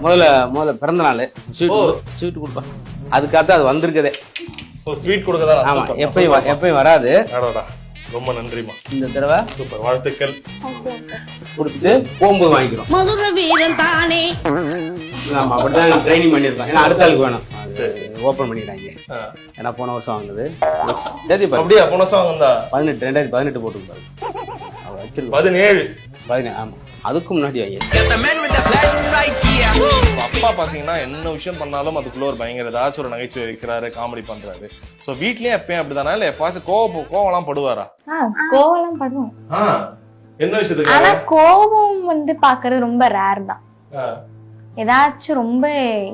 முதல்ல பிறந்த நாள் ஸ்வீட் கொடுப்பான். அதுக்காக அது வந்திருக்குதே. ஸ்வீட் கொடுக்கதா? ஆமா, எப்பயும் வராது. ரொம்ப நன்றிமா. இந்த தடவை சூப்பர், வாழ்த்துக்கள். கொடுத்துட்டு போகும்போது வாங்கிக்கிறோம். மதுரை வீரன் தானே. ஆமா, அப்படிதான் ட்ரைனிங் பண்ணிருக்கோம். ஏன்னா அடுத்த ஆளுக்கு வேணும். ஓபன் பண்ணிக்கிறாங்க. ஏன்னா போன வருஷம் வாங்குது. அப்படியா? போன வருஷம் வாங்குதா? 2018 போட்டுருப்பாரு. அவ வச்சிருக்கோம் 17. ஆமா, அதுக்கு முன்னாடி வாங்கி. அப்பா பாத்தீங்கன்னா என்ன விஷயம் பண்ணாலும் அதுக்குள்ள ஒரு பயங்கர ஏதாச்சும் ஒரு நகைச்சுவை வைக்கிறாரு, காமெடி பண்றாரு. சோ வீட்லயும் எப்பயும் அப்படிதானா, இல்ல எப்பாச்சும் கோவம் படுவாரா? கோவம் படுவோம். என்ன விஷயத்துக்கு? ஆனா கோவம் பாக்குறது ரொம்ப ரேர் தான். ஏதாச்சும் ரொம்ப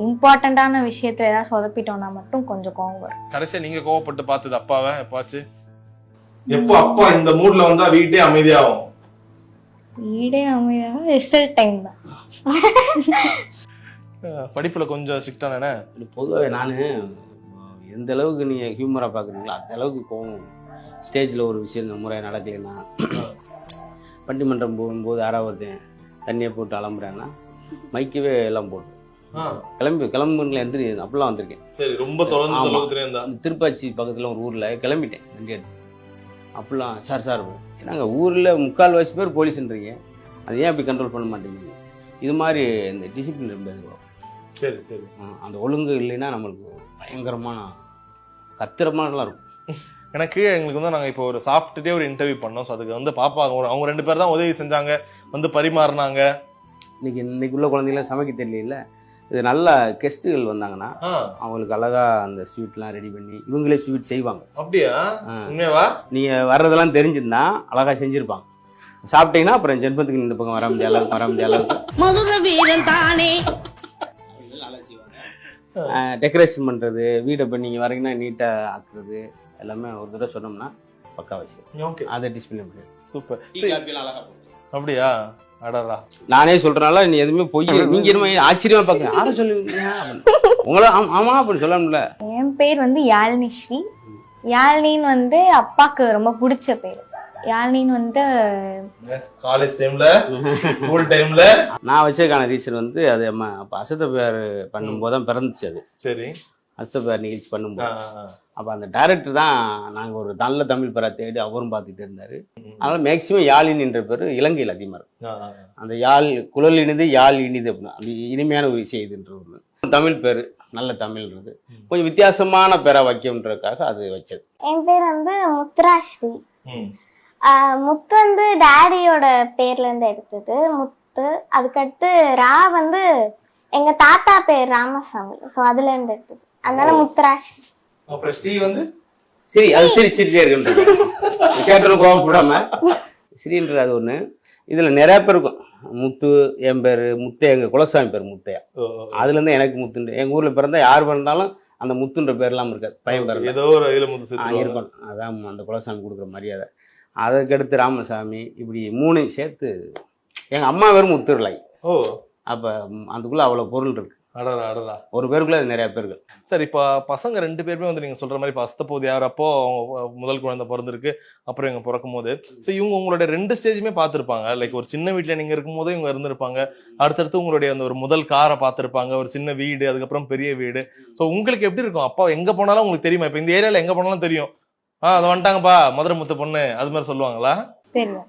இம்பார்ட்டன்டான விஷயத்துல ஏதாவது சொதப்பிட்டோம்னா மட்டும் கொஞ்சம் கோவம் வரும். கடைசியா நீங்க கோவப்பட்டு பார்த்தது அப்பாவை எப்பாச்சு? எப்போ அப்பா இந்த மூட்ல வந்தா வீட்டே அமைதியாகும்? வீடே அமைதியாக ரிசல்ட் டைம் தான். படிப்புல கொஞ்சம் சிக்டானே. பொதுவாகவே நான் எந்த அளவுக்கு நீங்க ஹியூமரா பாக்குறீங்களோ அந்த அளவுக்கு கோவம். ஸ்டேஜ்ல ஒரு விஷயம் முறையாக நடக்கலைன்னா, பட்டிமன்றம் போகும்போது யாராவது தண்ணியை போட்டு அலம்புறேன்னா மைக்கவே எல்லாம் போட்டு கிளம்புங்களா எந்திரி அப்படிலாம் வந்திருக்கேன். சரி, ரொம்ப தொடர்ந்து திருப்பாச்சி பக்கத்துல ஒரு ஊர்ல கிளம்பிட்டேன் வண்டி எடுத்து. அப்படிலாம் சார் ஏன்னாங்க ஊர்ல 3/4 பேர் போலீஸ்ன்றீங்க, அது ஏன் அப்படி கண்ட்ரோல் பண்ண மாட்டேங்குது? இது மாதிரி இந்த டிசிப்ளின் ரொம்ப இருக்கும். சரி சரி. அந்த ஒழுங்கு இல்லைன்னா நம்மளுக்கு பயங்கரமான கத்திரமானலாம் இருக்கும். எனக்கு கீழே எங்களுக்கு நாங்கள் இப்போ ஒரு சாப்பிட்டுட்டே ஒரு இன்டர்வியூ பண்ணோம். ஸோ அதுக்கு பார்ப்பாங்க, அவங்க 2 பேர் தான் உதவி செஞ்சாங்க, பரிமாறினாங்க. இன்னைக்கு உள்ள குழந்தைங்களாம் சமைக்க தெரியல. இது நல்ல கெஸ்ட்டுகள் வந்தாங்கன்னா அவங்களுக்கு அழகா அந்த ஸ்வீட்லாம் ரெடி பண்ணி இவங்களே ஸ்வீட் செய்வாங்க. அப்படியா? உண்மையாவா? நீங்க வர்றதெல்லாம் தெரிஞ்சிருந்தா அழகா செஞ்சிருப்பாங்க. சாப்பிட்டீங்கன்னா அப்புறம் ஜென்மத்துக்கு இந்த பக்கம் வர முடியாத மதுரை வீரன் தானே. டெக்கரேஷன் பண்றது, வீடை இப்போ நீங்க வரீங்கன்னா நீட்டா ஆக்குறது எல்லாமே ஒரு தடவை சொன்னோம்னா பக்கா விஷயம். அதை டிஸ்பிளே பண்ணி சூப்பர். அப்படியா? அடடா, நானே சொல்றனால நீ எதுவுமே பொய் நீங்க என்ன ஆச்சரியமா பாக்க யாரும் சொல்லுவீங்க உங்கள? ஆமா அப்படின்னு சொல்லணும்ல. என் பேர் யாழினி ஸ்ரீ. யாழினின்னு அப்பாக்கு ரொம்ப பிடிச்ச பேர். யாழினின்னு காலேஜ் டைம்ல, ஸ்கூல் டைம்ல நான் வச்சதுக்கான ரீசன் அது அம்மா அப்ப அசத்த பேர் பண்ணும்போது தான் பிறந்துச்சு. அது சரி, அசத்த பேர் நிகழ்ச்சி பண்ணும்போது அப்ப அந்த டைரக்டர் தான் நாங்க ஒரு நல்ல தமிழ் பேரை தேடி அவரும் பார்த்துட்டு இருந்தாரு. அதனால மேக்சிமம் யாழினி என்ற பேரு இலங்கையில் அதிகமா இருக்கும். அந்த யாழ் குழல் இனிது யாழ் இனிது அப்படின்னா அது இனிமையான ஒரு விஷயம் இதுன்ற ஒண்ணு. தமிழ் பேரு நல்ல தமிழ்ன்றது கொஞ்சம் வித்தியாசமான பேரா வைக்கன்றதுக்காக அது வச்சது. என் பேர் முத்துராஸ்ரீ. முத்து டாடியோட பேர்ல இருந்து எடுத்தது முத்து. அதுக்கடுத்து ரா எங்க தாத்தா பேர் ராமசாமி, சோ அதுல இருந்து எடுத்தது, அதனால முத்துராஸ்ரீ. அப்புறம் ஸ்ரீ சரி, அது சிரிச்சிட்டே இருக்குன்றது கேட்டு கோவப்படாம ஸ்ரீன்றது அது ஒண்ணு. இதுல நிறைய பேர் இருக்கும். முத்து என் பேரு முத்தையா, எங்க குலசாமி பேர் முத்தையா. அதுல இருந்து எனக்கு முத்துன்ற, எங்க ஊர்ல பிறந்தா யார் பிறந்தாலும் அந்த முத்துன்ற பேர்லாம் இருக்காது, பையன் பேர் இருக்கும். அதான் அந்த குலசாமி கொடுக்குற மரியாதை. அதுக்கடுத்து ராமசாமி, இப்படி 3 சேர்த்து எங்க அம்மா பேரும் முத்துருளை. அப்ப அதுக்குள்ள அவ்வளவு பொருள் இருக்கு. ஒரு பேருக்குள்ள நிறைய பேர்கள். சரி, இப்ப பசங்க 2 பேருமே நீங்க சொல்ற மாதிரி அஸ்தபோது யார் அப்போ முதல் குழந்தை பிறந்திருக்கு, அப்புறம் இவங்க பிறக்கும் போது இவங்க உங்களுடைய 2 ஸ்டேஜுமே பார்த்திருப்பாங்க. லைக் ஒரு சின்ன வீட்டுல நீங்க இருக்கும் போதே இவங்க இருந்திருப்பாங்க, அடுத்தடுத்து உங்களுடைய அந்த ஒரு முதல் காரை பார்த்திருப்பாங்க, ஒரு சின்ன வீடு, அதுக்கப்புறம் பெரிய வீடு. சோ உங்களுக்கு எப்படி இருக்கும்? அப்பா எங்க போனாலும் உங்களுக்கு தெரியுமா? இப்ப இந்த ஏரியால எங்க போனாலும் தெரியும், அதை வந்துட்டாங்கப்பா மதுரை முத்து பொண்ணு, அது மாதிரி சொல்லுவாங்களா? தெரியும்.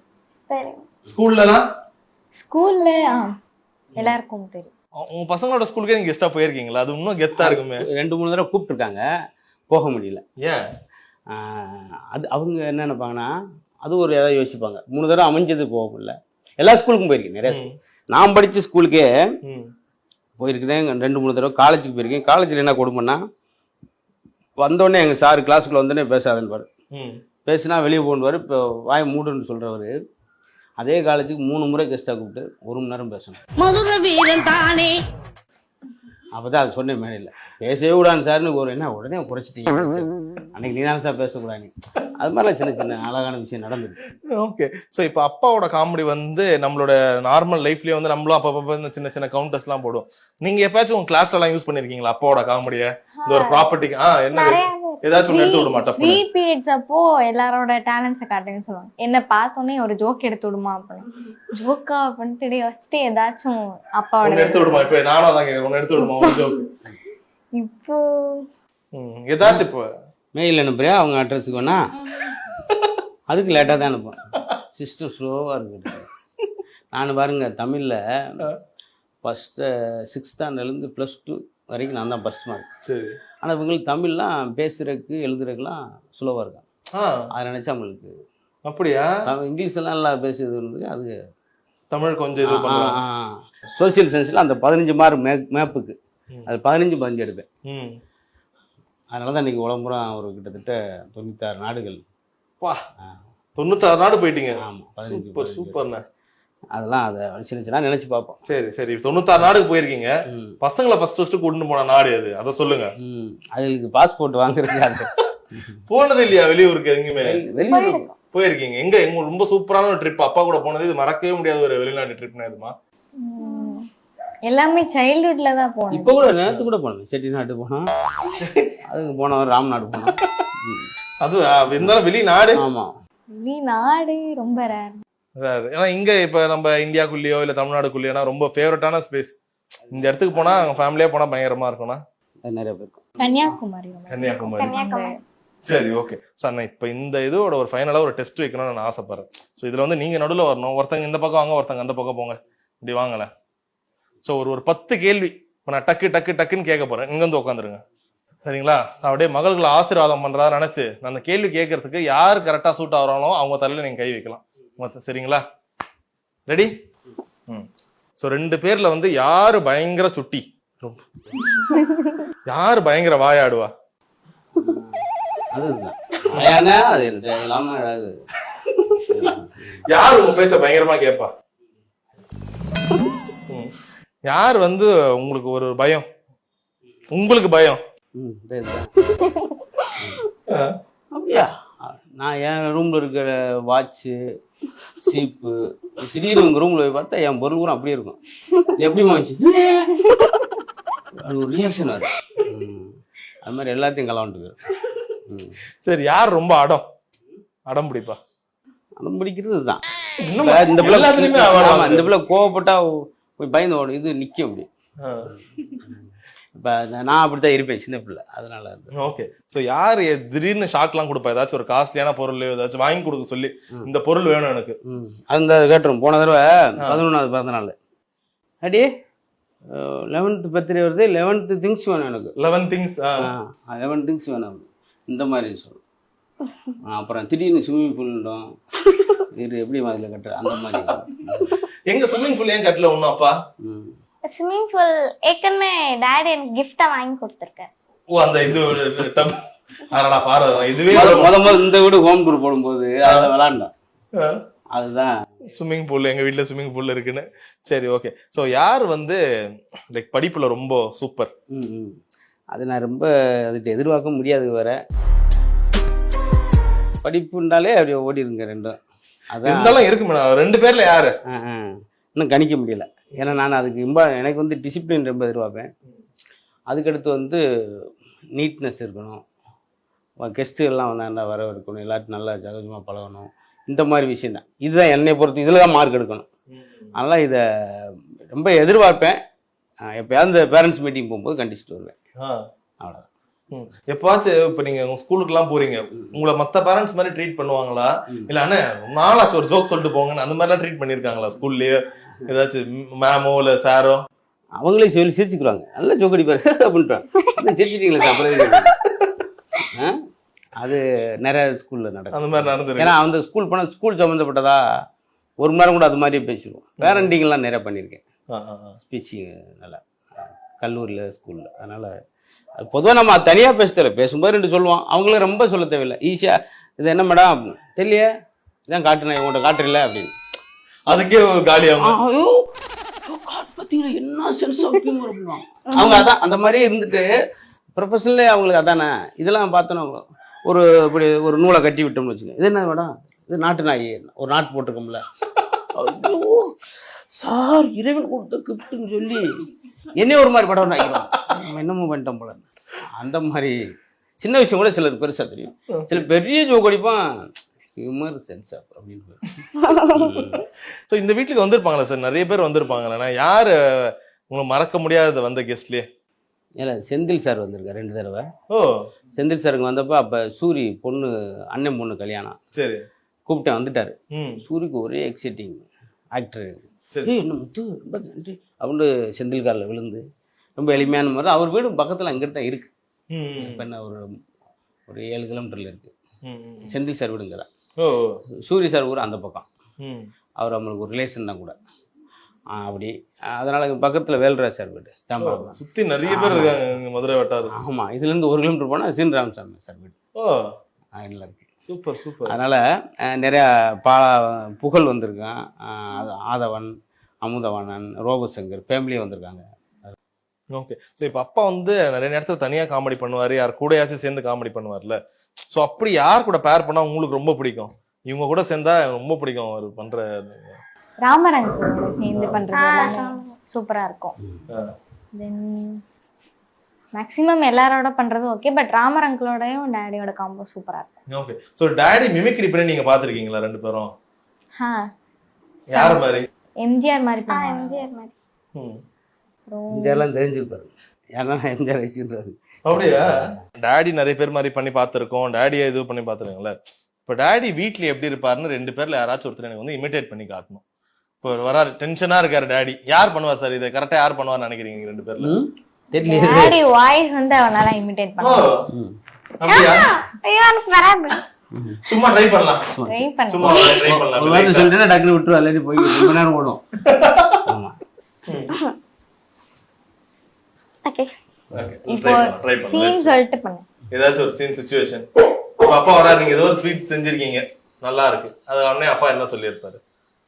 ஸ்கூல்ல எல்லாருக்கும் தெரியும். உங்க பசங்களோட ஸ்கூலுக்கே நீங்க கெஸ்டா போயிருக்கீங்களா? அது இன்னும் கெத்தா இருக்குமே. 2-3 தடவை கூப்பிட்டுருக்காங்க, போக முடியல. ஏன்? அது அவங்க என்ன நினைப்பாங்கன்னா அது ஒரு ஏதாவது யோசிப்பாங்க. 3 தடவை அமைஞ்சது போக முடியல. எல்லா ஸ்கூலுக்கும் போயிருக்கேன், நிறைய நான் படிச்ச ஸ்கூலுக்கே போயிருக்கிறேன். 2-3 தடவை காலேஜுக்கு போயிருக்கேன். காலேஜில் என்ன கொடுமைன்னா, வந்தோடனே எங்க சார் கிளாஸுக்குள்ள வந்தோடனே பேசாதுன்னு பாரு, பேசினா வெளியே போடுவாரு. இப்போ வாய் மூடுன்னு சொல்றவரு அதே காலேஜுக்கு 3 முறை கெஸ்டா கூப்பிட்டு 1 மணி நேரம் பேசணும். மதுரை வீரன் தானே. அப்பதான் அது சொன்னேன், மேலே இல்லை பேசவே கூடாது சார்னு ஒரு என்ன உடனே குறைச்சிட்டீங்க, அன்னைக்கு நீ தானே சார் பேசக்கூடாது. அது மாதிரிலாம் சின்ன சின்ன அழகான விஷயம் நடந்துருக்கு. ஓகே. ஸோ இப்போ அப்பாவோட காமெடி நம்மளோட நார்மல் லைஃப்லயே நம்மளும் அப்பப்போ இந்த சின்ன சின்ன கவுண்டர்ஸ் எல்லாம் போடுவோம். நீங்க எப்பயாச்சும் உங்க கிளாஸ்ல எல்லாம் யூஸ் பண்ணிருக்கீங்களா அப்பாவோட காமெடியை? இந்த ஒரு ப்ராப்பர்ட்டிக்கு என்ன ஏதாச்சும் ஒண்ணு எடுத்து விட மாட்டேன். ஃப்ரீ பீரியட்ஸ் அப்போ எல்லாரோட டேலண்ட்ஸை காட்டுங்கன்னு சொல்லுவாங்க. என்ன பார்த்தோன்னே ஒரு ஜோக் எடுத்து விடுமா அப்படின்னு. ஜோக்கா பண்ணிட்டு வச்சுட்டு ஏதாச்சும் அப்பாவோட எடுத்து விடுமா? இப்ப நானும் அதான் கேட்கறேன், ஒன்னு எடுத்து விடுமா ஒரு ஜோக்? இப்போ ஏதாச்சும் இப்போ மெயில் அனுப்புறியா அவங்க அட்ரஸுக்கு வேணா? அதுக்கு லேட்டாக தான் அனுப்புவேன். சிஸ்டம் ஸ்லோவாக இருக்குது. நான் பாருங்க தமிழில் ஃபஸ்ட்டு 6th ஸ்டாண்டர்ட்லேருந்து +2 வரைக்கும் நான் தான் ஃபஸ்ட் மார்க். சரி. ஆனால் இவங்களுக்கு தமிழ்லாம் பேசுறதுக்கு எழுதுறதுக்குலாம் ஸ்லோவாக இருக்கும். அதை நினச்சா அவங்களுக்கு அப்படியா? இங்கிலீஷ் எல்லாம் நல்லா பேசுறது அது தமிழ் கொஞ்சம் இது பண்ணலாம். சோசியல் சயின்ஸில் அந்த 15 மார்க் மேப்புக்கு அது 15 எடுப்பேன். அதனால தான் இன்னைக்கு உலம்புறம் ஒரு கிட்டத்தட்ட 96 நாடுகள். வா, 96 நாடு போயிட்டீங்க. ஆமாம், சூப்பர் சூப்பர்ண்ணா. அதெல்லாம் அதை சின்ன நினைச்சு பார்ப்போம். சரி சரி, 96 நாடுக்கு போயிருக்கீங்க. பசங்களை ஃபர்ஸ்ட் கூட்டிட்டு போன நாடு அது, அதை சொல்லுங்க. அதுக்கு பாஸ்போர்ட் வாங்குறதுக்கு அது போனது இல்லையா வெளியூருக்கு? எங்குமே வெளியூர் போயிருக்கீங்க? எங்க எங்க ரொம்ப சூப்பரான ஒரு ட்ரிப் அப்பா கூட போனது, இது மறக்கவே முடியாத ஒரு வெளிநாட்டு ட்ரிப்னா எதுமா? எல்லாமே சைல்ட்ஹுட்ல தான் போனோம். இப்போ கூட நேரத்து கூட போனோம், செட்டிநாடு போனோம், அதுக்கு போனோம், ராம்நாடு போனோம். அது இருந்தாலும் வெளிநாடு. ஆமா, வெளிநாடு ரொம்ப ரேர். ஏன்னா இங்க இப்ப நம்ம இந்தியாக்குள்ளேயோ இல்ல தமிழ்நாடுக்குள்ளேயோ ரொம்ப ஃபேவரட்டான ஸ்பேஸ். இந்த இடத்துக்கு போனா ஃபேமிலியா போனா பயங்கரமா இருக்கும்னா நிறைய பேர். கன்னியாகுமரி. கன்னியாகுமரி. சரி, ஓகே. ஸோ அண்ணா இப்போ இந்த இதோட ஒரு ஃபைனலாக ஒரு டெஸ்ட் வைக்கணும்னு நான் ஆசைப்படுறேன். ஸோ இதில் வந்து நீங்கள் நடுவில் வரணும். ஒருத்தங்க இந்த பக்கம் வாங்க, ஒருத்தங்க அந்த பக்கம் போங்க, இப்படி வாங்கல. ஸோ ஒரு 10 கேள்வி இப்போ நான் டக்குன்னு கேட்க போகிறேன். இங்கேருந்து உட்காந்துருங்க, சரிங்களா? அப்படியே மகள்களை ஆசீர்வாதம் பண்ணுறதா நினச்சி நான் அந்த கேள்வி கேட்கறதுக்கு யார் கரெக்டாக சூட் ஆகிறானோ அவங்க தலையில் நீங்கள் கை வைக்கலாம், சரிங்களா? ரெடி? ஸோ 2 பேரில் வந்து யார் பயங்கர சுட்டி, யார் பயங்கர வாயாடுவா? யாரு உங்க பேச்ச பயங்கரமா கேப்பா? யார் வந்து உங்களுக்கு ஒரு பயம், உங்களுக்கு பயம்? அப்படியா? நான் என் ரூம்ல இருக்கிற வாட்சு, சீப்பு, திடீர்னு உங்க ரூம்ல போய் பார்த்தா என் பொருள் கூட அப்படியே இருக்கும். எப்படிமா வச்சு அது ஒரு ரியாக்ஷன் வரும். அது மாதிரி எல்லாத்தையும் கலந்துக்கு. சரி, யார் ரொம்ப அடம் பிடிப்பா? அடம் பிடிக்கிறது தான். இந்த பிள்ளை கோவப்பட்டா போய் பயந்து ஓடும், இது நிக்கும் அப்படி. இப்ப நான் அப்படித்தான் இருப்பேன் சின்ன பிள்ளை, அதனால. ஓகே. சோ யாரு திடீர்னு ஷாக்லாம் கொடுப்பா? ஏதாச்சும் ஒரு காஸ்ட்லியான பொருள் ஏதாச்சும் வாங்கி கொடுக்க சொல்லி, இந்த பொருள் வேணும் எனக்கு, அந்த கேட்டுரும். போன தடவை 11வது பிறந்த நாள், அடி 11th பர்த்டே வருது, 11 திங்ஸ் வேணும் எனக்கு. 11 திங்ஸ் வேணும், இந்த மாதிரி சொல்லும். அப்புறம் திடீர்னு ஸ்விம்மிங் பூல்டும் இது எப்படி மாதிரி கட்டுற அந்த மாதிரி. எங்க ஸ்விம்மிங் பூல் ஏன் கட்டல ஒண்ணும் அப்பா? ஸ்விம்மிங் பூல் ஏற்கனவே டாடி எனக்கு கிஃப்டா வாங்கி கொடுத்துருக்காரு. ஓ, அந்த இது பாரு, இதுவே இந்த வீடு ஹோம் டூர் போடும்போது அதை விளாண்டோம், அதுதான் ஸ்விம்மிங் பூல். எங்க வீட்டுல ஸ்விம்மிங் பூல் இருக்குன்னு. சரி, ஓகே. சோ யார் வந்து லைக் படிப்புல ரொம்ப சூப்பர்? அது நான் ரொம்ப அதுக்கு எதிர்பார்க்க முடியாது. வேற படிப்புண்டாலே அப்படி ஓடிடுங்க ரெண்டும். அதான் இருக்கு மேடம். 2 பேர்ல யாரு இன்னும் கணிக்க முடியல. ஏன்னா நான் அதுக்கு எனக்கு வந்து டிசிப்ளின் ரொம்ப எதிர்பார்ப்பேன். அதுக்கடுத்து வந்து நீட்னஸ் இருக்கணும், கெஸ்ட்டு எல்லாம் நல்லா வரவேற்கணும், எல்லாத்தையும் நல்லா சகஜமாக பழகணும், இந்த மாதிரி விஷயம் தான். இதுதான் என்னை பொறுத்து, இதில் தான் மார்க் எடுக்கணும். அதனால் இதை ரொம்ப எதிர்பார்ப்பேன். எப்போயாவது இந்த பேரண்ட்ஸ் மீட்டிங் போகும்போது கண்டிச்சுட்டு வருவேன், அவ்வளோதான். எப்பாச்சும் இப்ப நீங்க உங்க ஸ்கூலுக்கு எல்லாம் போறீங்க, உங்களை மத்த பேரண்ட்ஸ் மாதிரி ட்ரீட் பண்ணுவாங்களா? இல்ல அண்ணே நாளாச்சும் ஒரு ஜோக் சொல்லிட்டு போங்கன்னு அந்த மாதிரிலாம் ட்ரீட் பண்ணிருக்காங்களா ஸ்கூல்லயே? ஏதாச்சும் மேமோ இல்ல சாரோ? அவங்களே சொல்லி சிரிச்சுக்குவாங்க, நல்லா ஜோக் அடிப்பாரு அப்படின்றாங்க. சிரிச்சிட்டீங்களா அப்புறம்? அது நிறைய ஸ்கூல்ல நடக்கும் அந்த மாதிரி நடந்து. ஏன்னா அந்த ஸ்கூல் போனா ஸ்கூல் சம்மந்தப்பட்டதா ஒரு மரம் கூட அது மாதிரி பேசிடுவோம். பேரண்டிங்லாம் நிறைய பண்ணியிருக்கேன், ஸ்பீச்சிங் நல்லா கல்லூரியில், ஸ்கூலில். அதனால அது பொதுவாக நம்ம தனியாக பேச பேசும்போது 2 சொல்லுவோம், அவங்களும் ரொம்ப சொல்ல தேவையில்லை, ஈஸியா இது என்ன மேடம் தெரியலையே, இதான் காட்டுனேன் உங்கள்கிட்ட காட்டுறீங்களா அப்படின்னு. அதுக்கே காலியாகும். பார்த்தீங்களா என்ன சென்ஸ் அவங்க அதான் அந்த மாதிரியே இருந்துட்டு ப்ரொஃபஷனலே அவங்களுக்கு அதானே. இதெல்லாம் பார்த்தோன்னா ஒரு இப்படி ஒரு நூலை கட்டி விட்டோம்னு வச்சுக்கோங்க, இது என்ன மேடம், இது நாட்டு நாய், ஒரு நாட்டு போட்டிருக்கோம்ல, ஐயோ சார் இறைவன் கொடுத்த கிஃப்ட்னு சொல்லி என்னையே ஒரு மாதிரி படம் ஆகிடும், நம்ம என்னமோ பண்ணிட்டோம் போல. அந்த மாதிரி சின்ன விஷயம் கூட சிலருக்கு பெருசா தெரியும். சில பெரிய ஜோக் அடிப்பான், ஹியூமர் சென்ஸ் அப்படின்னு. ஸோ இந்த வீட்டுக்கு வந்திருப்பாங்களா சார்? நிறைய பேர் வந்திருப்பாங்களா? யாரு உங்களுக்கு மறக்க முடியாத வந்த கெஸ்ட்லயே? இல்ல செந்தில் சார் வந்திருக்காரு 2 தடவை. ஓ, செந்தில் சாருக்கு வந்தப்ப அப்ப சூரி பொண்ணு, அண்ணன் பொண்ணு கல்யாணம், சரி. கூப்பிட்டேன், வந்துட்டாரு. ம், சூரிக்கு ஒரே எக்ஸைட்டிங் ஆக்டர். சரி. என்ன முத்து ரொம்ப நன்றி அப்படின்னு செந்தில் காலில் விழுந்து, ரொம்ப எளிமையான மாதிரி. அவர் வீடு பக்கத்தில் அங்கிட்டு தான் இருக்கு. ம், இப்போ என்ன ஒரு 7 கிலோமீட்டர்ல இருக்கு. ம், செந்தில் சார் வீடுங்க தான். ஓ, சூரி சார் ஊர் அந்த பக்கம். ம், அவர் நம்மளுக்கு ஒரு ரிலேஷன் தான் கூட. அப்படி அதனால பக்கத்தில் வேல்ராஜ் சார் வீடு தாம்பரம். சுத்தி நிறைய பேர் இருக்காங்க இங்க மதுரை வட்டாரம். ஆமா, இதுலேருந்து 1 கிலோமீட்டர் போனால் சீன் ராமசாமி சார் வீடு. ஓ, அதில் இருக்கு. Super super. அதனால நிறையா புகழ் வந்திருக்கான், ஆதவன், அமுதவாணன், ரோபசங்கர் ஃபேமிலியே வந்திருக்காங்க. ஓகே. ஸோ இப்போ அப்பா வந்து நிறைய நேரத்துல தனியா காமெடி பண்ணுவாரு, யார் கூடயாச்சும் சேர்ந்து காமெடி பண்ணுவார்ல. ஸோ அப்படி யார் கூட பேர் பண்ணா உங்களுக்கு ரொம்ப பிடிக்கும்? இவங்க கூட சேர்ந்தா ரொம்ப பிடிக்கும் அவர் பண்ற. ராமரங்கோட சேர்ந்து பண்றது சூப்பரா இருக்கும். தென் மேக்ஸிமம் எல்லாரோட பண்றது ஓகே, பட் ராமர் அங்கிளோடயும் டேடியோட காம்போ சூப்பரா இருக்கும். ஓகே. சோ டாடி மிமிக்ரி பண்ணி நீங்க பாத்திருக்கீங்களா 2 பேரும்? யார் மாதிரி? எம்ஜிஆர் மாதிரி பண்ணுவாங்க. எம்ஜிஆர் மாதிரி. எம்ஜிஆர்லாம் தெரிஞ்சிருப்பாரு, ஏன்னா எம்ஜிஆர் வச்சுன்றாரு. அப்படியா? டாடி நிறைய பேர் மாதிரி பண்ணி பார்த்திருக்கோம், டாடியை இது பண்ணி பார்த்துருக்கீங்களா? இப்போ டாடி வீட்ல எப்படி இருப்பாருன்னு 2 பேர்ல யாராச்சும் ஒருத்தர் எனக்கு வந்து இமிடேட் பண்ணி காட்டணும். இப்போ வராரு, டென்ஷனா இருக்காரு டாடி, யார் பண்ணுவார் சார் இதை? கரெக்டா யார் பண்ணுவார்னு நினைக்கிறீங்க 2 பேர்ல? டாடி வாய்ஸ் வந்து அவனால இமிடேட் பண்ணலாம். அப்படியா? ஐயோ எனக்கு வராது. சும்மா ட்ரை பண்ணலாம். ட்ரை பண்ணு. சும்மா ட்ரை பண்ணலாம். ஒரு வார்த்தை சொல்லிட்டா டக்குனு விட்டுரு, அல்லது போய் ரொம்ப நேரம் ஓடும். ஆமா. ஓகே. இப்போ சீன் சொல்லிட்டு பண்ணு. ஏதாச்சும் ஒரு சீன் சிச்சுவேஷன். இப்ப அப்பா வராரு, நீங்க ஏதோ ஒரு ஸ்வீட் செஞ்சிருக்கீங்க, நல்லா இருக்கு, அது உடனே அப்பா என்ன சொல்லியிருப்பாரு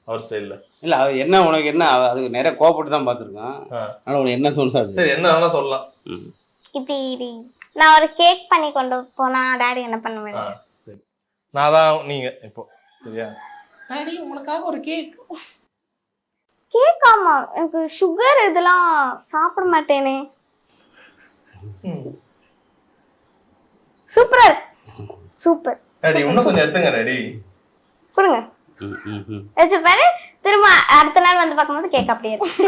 அவர் சைடுல? இல்ல அது என்ன, உனக்கு என்ன, அதுக்கு நிறைய கோபப்பட்டு தான் பார்த்துருக்கான். ஆனா உனக்கு என்ன தோணுது? சரி, என்ன வேணா சொல்லலாம். இப்படி நான் ஒரு கேக் பண்ணி கொண்டு போனா டாடி என்ன பண்ணுவேன்? சரி, நான் தான் நீங்க இப்போ சரியா? டாடி உனக்காக ஒரு கேக். கேக்? ஆமா, எனக்கு சுகர் இதெல்லாம் சாப்பிட மாட்டேனே. சூப்பரா சூப்பர். டாடி இன்னும் கொஞ்சம் எடுத்துங்க டாடி. கொடுங்க. வச்சுப்பாரு, திரும்ப அடுத்த நாள் வந்து பார்க்கும்போது கேக் அப்படியே இருக்கு.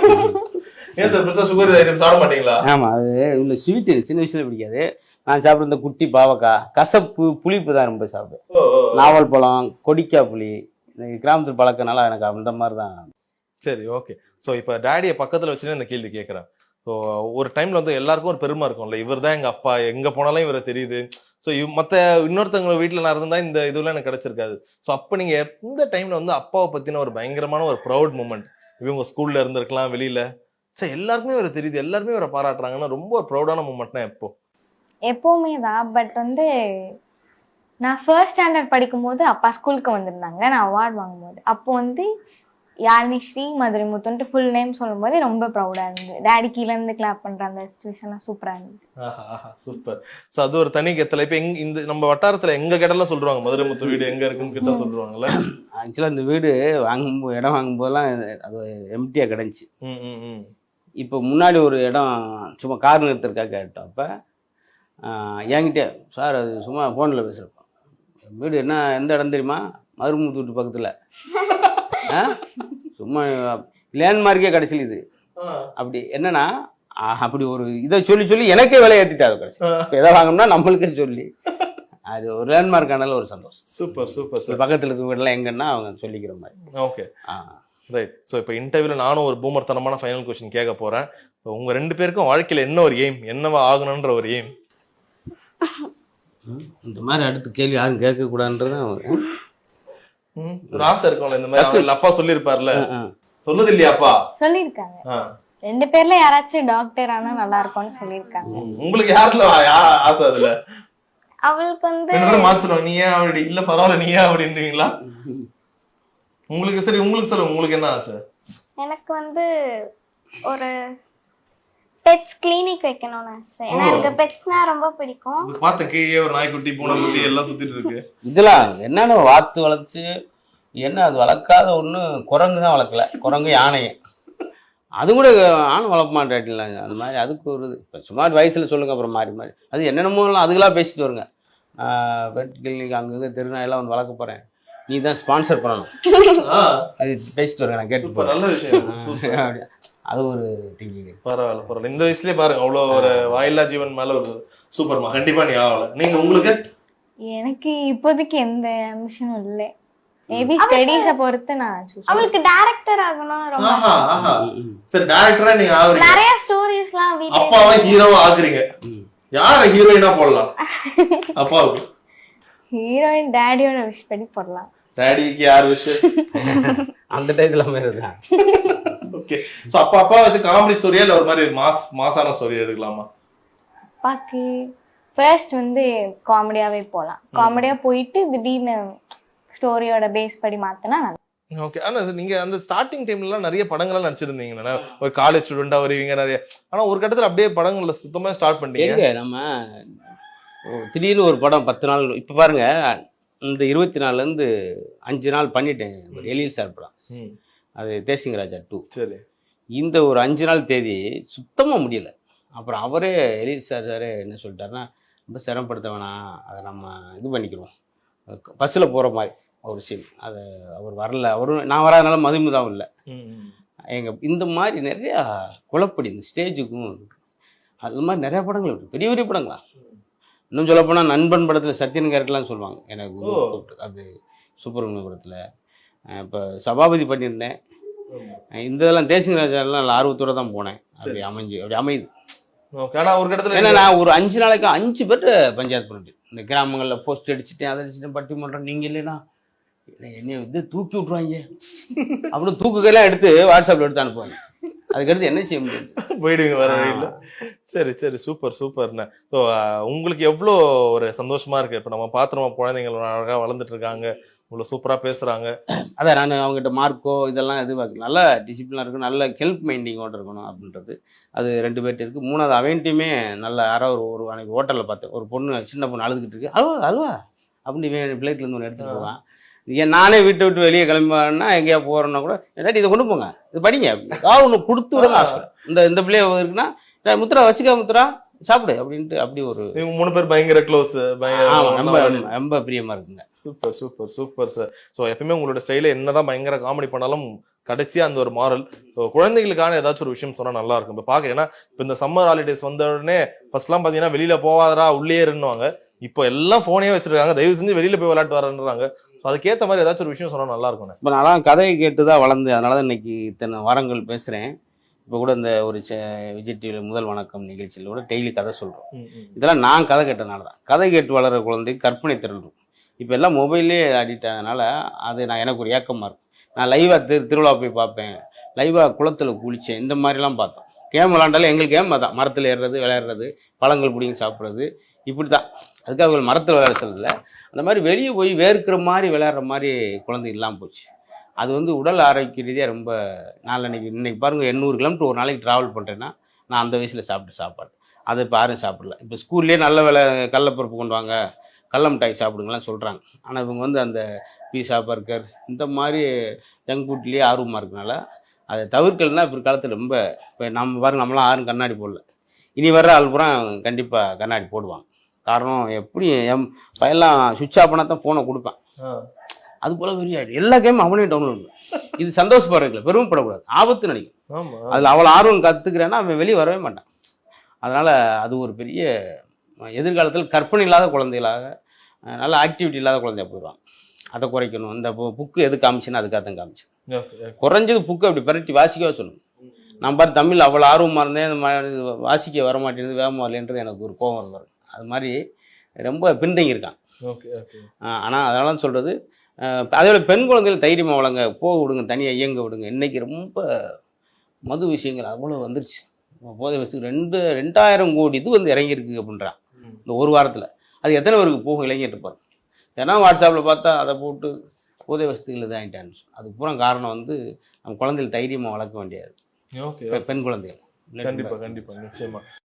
ஏன் சார் பெருசா சுகர் ஐட்டம் சாப்பிட மாட்டீங்களா? ஆமா, அது உள்ள ஸ்வீட் சின்ன விஷயம் பிடிக்காது. நான் சாப்பிட்ற இந்த குட்டி பாவக்காய், கசப்பு, புளிப்பு தான் ரொம்ப சாப்பிடுவேன். நாவல் பழம், கொடிக்காய் புளி, கிராமத்து பழக்கனால எனக்கு அந்த மாதிரி தான். சரி, ஓகே. ஸோ இப்போ டாடியை பக்கத்துல வச்சுன்னு இந்த கேள்வி கேட்குறேன். ஸோ ஒரு டைம்ல வந்து எல்லாருக்கும் ஒரு பெருமை இருக்கும்ல, இவர் தான் எங்க அப்பா, எங்க போனாலும் இவரை தெரியுது. ஸோ மற்ற இன்னொருத்தவங்க வீட்டில் நான் இருந்தா இந்த இதுல எனக்கு கிடைச்சிருக்காது. ஸோ அப்போ நீங்க எந்த டைம்ல வந்து அப்பாவை பத்தின ஒரு பயங்கரமான ஒரு ப்ரௌட் மூமெண்ட், இவங்க ஸ்கூல்ல இருந்திருக்கலாம், வெளியில, சரி எல்லாருக்குமே இவரை தெரியுது, எல்லாருமே இவரை பாராட்டுறாங்கன்னா ரொம்ப ஒரு ப்ரௌடான மூமெண்ட்னா எப்போ? எப்பவுமே தான். பட் வந்து நான் 1st ஸ்டாண்டர்ட் படிக்கும் போது அப்பா ஸ்கூலுக்கு வந்திருந்தாங்க, நான் அவார்ட் வாங்கும்போது. அப்போ வந்து யாழினி ஸ்ரீ மதுரை முத்துன்ட்டு ஃபுல் நேம் சொல்லும் போது ரொம்ப ப்ரௌடா இருந்தது. டாடி கீழ இருந்து கிளாப் பண்ற அந்த சிச்சுவேஷன்லாம் சூப்பரா இருந்தது. சூப்பர். ஸோ அது ஒரு தனி கெத்தல. இப்போ இந்த நம்ம வட்டாரத்துல எங்க கிட்டலாம் சொல்றாங்க, மதுரை முத்து வீடு எங்க இருக்குன்னு கிட்ட சொல்றாங்கல்ல. ஆக்சுவலா இந்த வீடு வாங்கும்போது, இடம் வாங்கும்போதெல்லாம் அது எம்டியா கிடைஞ்சி. இப்போ முன்னாடி ஒரு இடம் சும்மா கார் நிறுத்துறதுக்காக கேட்டோம். அப்போ என்கிட்ட சார் அது சும்மா ஃபோனில் பேசுகிறப்போம், வீடு என்ன எந்த இடம் தெரியுமா, மருமுத்து வீட்டு பக்கத்தில், சும்மா லேண்ட்மார்க்கே கடைசியில் இது. அப்படி என்னன்னா அப்படி ஒரு இதை சொல்லி சொல்லி எனக்கே விலை ஏற்றிட்டாரு கடைசி. எதை வாங்கணும்னா நம்மளுக்கே சொல்லி அது ஒரு லேண்ட்மார்க் ஆனால ஒரு சந்தோஷம். Super super sir. பக்கத்தில் இருக்க வீடெல்லாம் எங்கன்னா அவங்க சொல்லிக்கிற மாதிரி. Okay, right. ஸோ இப்போ இன்டர்வியூல நானும் ஒரு பூமர்த்தனமான ஃபைனல் கொஸ்டின் கேட்க போறேன். உங்க 2 பேருக்கும் வாழ்க்கையில என்ன ஒரு எய்ம், என்னவா ஆகணும்ன்ற ஒரு எய்ம்? இந்த மாதிரி அடுத்த கேள்வி யாரும் கேட்க கூடாதுன்றதான் ஒரு ஆசை இருக்கும்ல, இந்த மாதிரி அப்பா சொல்லியிருப்பார்ல, சொன்னது இல்லையா அப்பா? சொல்லியிருக்காங்க. 2 பேர்ல யாராச்சும் டாக்டர் ஆனா நல்லா இருக்கும்னு சொல்லியிருக்காங்க. உங்களுக்கு யாருல ஆசை? அதுல அவளுக்கு வந்து 2 பேரும் மாத்தி சொல்லுவாங்க, நீ ஏன் அப்படி, இல்ல பரவாயில்ல நீ ஏன் அப்படின்றீங்களா? உங்களுக்கு சரி, உங்களுக்கு சொல்லுங்க, உங்களுக்கு என்ன ஆசை? எனக்கு வந்து ஒரு பெட்ஸ் கிளினிக் வைக்கணும்னு ஆசை. ஏன்னா எனக்கு பெட்ஸ்னா ரொம்ப பிடிக்கும். பார்த்த கீழே ஒரு நாய்க்குட்டி, பூனைக்குட்டி எல்லாம் சுத்திட்டு இருக்கு. இதெல்லாம் என்னன்னு வாத்து வளர்த்து என்ன, அது வளர்க்காத ஒண்ணு குரங்கு தான் வளர்க்கல, குரங்கு யானையை. அது கூட ஆணும் வளர்ப்ப மாட்டேன் அந்த மாதிரி அதுக்கு ஒரு இது இப்போ சும்மா வயசுல சொல்லுங்க அப்புறம் மாறி மாறி அது என்னென்னமோலாம் அதுக்கெல்லாம் பேசிட்டு வருங்க பெட் கிளினிக் அங்கங்கே திருநாயெல்லாம் வந்து வளர்க்க போறேன் நீ தான் ஸ்பான்சர் பண்ணணும் அது பேசிட்டு வருங்க நான் கேட்டு Super, நல்ல விஷயம் போறேன் அது ஒரு திங்கிங் பரவாயில்ல இந்த வயசுலயே பாருங்க அவ்வளவு ஒரு வாயில்லா ஜீவன் மேல ஒரு சூப்பர்மா கண்டிப்பா நீ ஆகல நீங்க உங்களுக்கு எனக்கு இப்போதைக்கு எந்த அம்பிஷனும் இல்லை மேபி ஸ்டடீஸை பொறுத்து நான் choose அவளுக்கு டைரக்டர் ஆகணும்னு ரொம்ப ஆஹா ஆஹா சரி டைரக்டரா நீங்க ஆவறீங்க நிறைய ஸ்டோரிஸ்லாம் வீட்ல அப்பாவா ஹீரோவா ஆக்குறீங்க யார ஹீரோயினா போடலாம் அப்பாவுக்கு ஹீரோயின் டேடியோட விஷ் படி போடலாம். டாடிக்கு யார் விஷ் அந்த டைத்துல மாதிரி தான் ஓகே சோ அப்பா வச்சு காமெடி ஸ்டோரியா இல்ல ஒரு மாதிரி மாசான ஸ்டோரி எடுக்கலாமா? அப்பாக்கு ஃபர்ஸ்ட் வந்து காமெடியாவே போகலாம். காமெடியா போயிட்டு திடீர்னு ஸ்டோரியோட பேஸ் படி மாத்தினா நல்லா. ஓகே ஆனா நீங்க அந்த ஸ்டார்டிங் டைம்ல எல்லாம் நிறைய படங்கள்லாம் நடிச்சிருந்தீங்க ஒரு காலேஜ் ஸ்டூடெண்டா வருவீங்க நிறைய ஆனா ஒரு கட்டத்துல அப்படியே படங்கள்ல சுத்தமா ஸ்டார்ட் பண்ணிட்டீங்க. எங்க நம்ம திடீர்னு ஒரு படம் 10 நாள் இப்ப பாருங்க இந்த 24ல இருந்து 5 நாள் பண்ணிட்டேன் ஒரு எழில் சார் படம் அது தேசிங்க ராஜா 2 சரி இந்த ஒரு 5 நாள் தேதி சுத்தமா முடியல. அப்புறம் அவரே எழில் சார் என்ன சொல்லிட்டாருன்னா ரொம்ப சிரமப்படுத்த வேணாம் அதை நம்ம இது பண்ணிக்கிறோம் பஸ்ஸில் போகிற மாதிரி ஒரு சீன் அதை அவர் வரல அவரும் நான் வராதனால மதுமிதாவும் இல்லை இந்த மாதிரி நிறையா குழப்படி இந்த ஸ்டேஜுக்கும் அது மாதிரி நிறையா படங்கள் இருக்கு பெரிய பெரிய படங்களா. இன்னும் சொல்லப்போனால் நண்பன் படத்தில் சத்யன் கேரக்டர்லாம் சொல்லுவாங்க எனக்கு அது சுப்பிரமணியபுரத்தில் இப்போ சபாபதி பண்ணியிருந்தேன். இந்த இதெல்லாம் தேசிங்க ராஜாலாம் ஆர்வத்தோடு தான் போனேன். அப்படி அமையுது. ஏன்னா நான் ஒரு 5 நாளைக்கு 5 பேர்ட்டு பஞ்சாயத்து பண்ணிட்டேன். இந்த கிராமங்களில் போஸ்ட் அடிச்சுட்டேன் அதை அடிச்சுட்டேன் பட்டிமன்றம் நீங்கள் இல்லைன்னா என்னை வந்து தூக்கி விட்ருவாங்க அப்புறம் தூக்குக்கெல்லாம் எடுத்து வாட்ஸ்அப்பில் எடுத்து அனுப்புவாங்க. அதுக்கடுத்து என்ன செய்ய முடியும் போயிடுவீங்க வர வழியில். சரி சரி சூப்பர் சூப்பர்ண்ணே. ஸோ உங்களுக்கு எவ்வளோ ஒரு சந்தோஷமா இருக்கு இப்போ நம்ம பாத்திரமா குழந்தைங்க அழகாக வளர்ந்துட்டு இருக்காங்க இவ்வளோ சூப்பராக பேசுறாங்க. அதான் நான் அவங்ககிட்ட மார்க்கோ இதெல்லாம் எதிர்பார்க்கல நல்ல டிசிப்ளினாக இருக்கணும் நல்ல ஹெல்ப் மைண்டிங்கோடு இருக்கணும் அப்படின்றது அது 2 பேர்ட்டு இருக்குது. 3வது அவன்ட்டையுமே நல்ல யாரோ ஒரு அன்னைக்கு ஹோட்டலில் பார்த்தேன் ஒரு பொண்ணு சின்ன பொண்ணு அழுதுகிட்டு இருக்கு அல்வா அப்படின்னு பிளேட்லேருந்து ஒன்று எடுத்துகிட்டு போவான். ஏன் நானே வீட்டை விட்டு வெளியே கிளம்பினா எங்கேயா போகிறேன்னா கூட இல்லாட்டி இதை கொண்டு போங்க இது படிங்க ஒன்று கொடுத்து விட ஆசை. இந்த பிள்ளைய இருக்குன்னா முத்துரா வச்சுக்க முத்துரா சாப்பிடு அப்படின்ட்டு அப்படி ஒரு 3 பேர் பயங்கர க்ளோஸ் ரொம்ப பிரியமா இருக்குங்க. Super super super sir. So எப்பயுமே உங்களோட ஸ்டைல என்னதான் பயங்கர காமெடி பண்ணாலும் கடைசியா அந்த ஒரு மாரல் ஸோ குழந்தைகளுக்கான ஏதாச்சும் ஒரு விஷயம் சொன்னா நல்லா இருக்கும். இப்போ பார்க்க ஏன்னா இப்போ இந்த சம்மர் ஹாலிடேஸ் வந்த உடனே ஃபர்ஸ்ட்லாம் பார்த்தீங்கன்னா வெளியில போவாதரா உள்ளே இருந்துவாங்க. இப்போ எல்லாம் போனே வச்சிருக்காங்க தயவு செஞ்சு வெளியில போய் விளையாட்டு வரன்றாங்க. அதுக்கேற்ற மாதிரி ஏதாச்சும் ஒரு விஷயம் சொன்னா நல்லா இருக்கும். இப்போ நான் கதையை கேட்டு தான் வளர்ந்தேன். அதனால தான் இன்னைக்கு இத்தனை வாரங்கள் பேசுறேன். இப்போ கூட இந்த ஒரு விஜய் டிவியில் முதல் வணக்கம் நிகழ்ச்சியில் கூட டெய்லி கதை சொல்கிறோம். இதெல்லாம் நான் கதை கேட்டனால தான். கதை கேட்டு வளர குழந்தைக்கு கற்பனை திறன் இருக்கும். இப்போ எல்லாம் மொபைல்லே அடிக்ட் ஆனதுனால அது எனக்கு ஒரு ஏக்கமாக இருக்கும். நான் லைவாக திருவிழா போய் பார்ப்பேன் லைவாக குளத்தில் குளித்தேன் இந்த மாதிரிலாம் பார்த்தோம். கேம் விளாண்டாலும் எங்களுக்கு கேம் தான் மரத்தில் ஏறுறது விளையாடுறது பழங்கள் பிடிங்கி சாப்பிட்றது இப்படி தான். அதுக்காக அவங்க மரத்தில் விளையாடுறதில்ல அந்த மாதிரி வெளியே போய் வேர்க்கிற மாதிரி விளையாடுற மாதிரி குழந்தை இல்லாமல் போச்சு. அது வந்து உடல் ஆரோக்கிய ரீதியாக ரொம்ப இன்னைக்கு பாருங்கள் 800 கிலோமீட்டர் ஒரு நாளைக்கு ட்ராவல் பண்ணுறேன்னா நான் அந்த வயசில் சாப்பிட்டு சாப்பாடு அதை இப்போ யாரும் சாப்பிடல. இப்போ ஸ்கூல்லேயே நல்ல கடலப்பருப்பு கொண்டு வாங்க கடல மிட்டாய் சாப்பிடுங்கலாம் சொல்கிறாங்க. ஆனால் இவங்க வந்து அந்த பீஸா பர்கர் இந்த மாதிரி ஜங்க் ஃபுட்லேயே ஆர்வமாக இருக்கனால அதை தவிர்க்கலைன்னா பிற்காலத்தில் ரொம்ப இப்போ நம்ம பாருங்க நம்மளாம் யாரும் கண்ணாடி போடல. இனி வர்ற ஆள்புறம் கண்டிப்பாக கண்ணாடி போடுவாங்க. காரணம் எப்படி பையெல்லாம் சுவிட்ச் ஆஃப் பண்ணால் தான் ஃபோனை கொடுப்பேன். அது போல வெறி ஆயிடும் எல்லா கேமும் அவனே டவுன்லோட் பண்ணும். இது சந்தோஷப்படுறதுல பெருமைப்படக்கூடாது ஆபத்து நினைக்கும். அதுல அவள் ஆர்வம் கத்துக்கிறேன்னா அவன் வெளியே வரவே மாட்டான். அதனால அது ஒரு பெரிய எதிர்காலத்தில் கற்பனை இல்லாத குழந்தைகளாக நல்ல ஆக்டிவிட்டி இல்லாத குழந்தையா போயிடுவாங்க. அதை குறைக்கணும். இந்த புக்கு எது காமிச்சுன்னா அதுக்காக தான் காமிச்சு குறைஞ்சது புக்கு அப்படி பரட்டி வாசிக்கவே சொல்லணும். நான் பார்த்து தமிழ் அவ்வளோ ஆர்வமாக இருந்தேன் வாசிக்க வர மாட்டேங்குது வேகமாக வரலன்றது எனக்கு ஒரு கோபம் வரும். அது மாதிரி ரொம்ப பின்தங்கி இருக்கான். ஆனால் அதனால சொல்றது அதோட பெண் குழந்தைகள் தைரியமாக வளங்க போக விடுங்க தனியாக இயங்க விடுங்க. இன்னைக்கு ரொம்ப மது விஷயங்கள் அவ்வளோ வந்துருச்சு. போதை வச்சு 2000 கோடி இது வந்து இறங்கியிருக்கு அப்படின்றான் இந்த ஒரு வாரத்தில். அது எத்தனை பேருக்கு போகும் இளைஞர் இருப்பார். ஏன்னா வாட்ஸ்அப்பில் பார்த்தா அதை போட்டு போதை வசதிகள் இதாகிட்டான்னு. அதுக்கு பூரா காரணம் வந்து நம்ம குழந்தைகள் தைரியமாக வளர்க்க வேண்டியது பெண் குழந்தைகள். கண்டிப்பாக கண்டிப்பாக நிச்சயமா.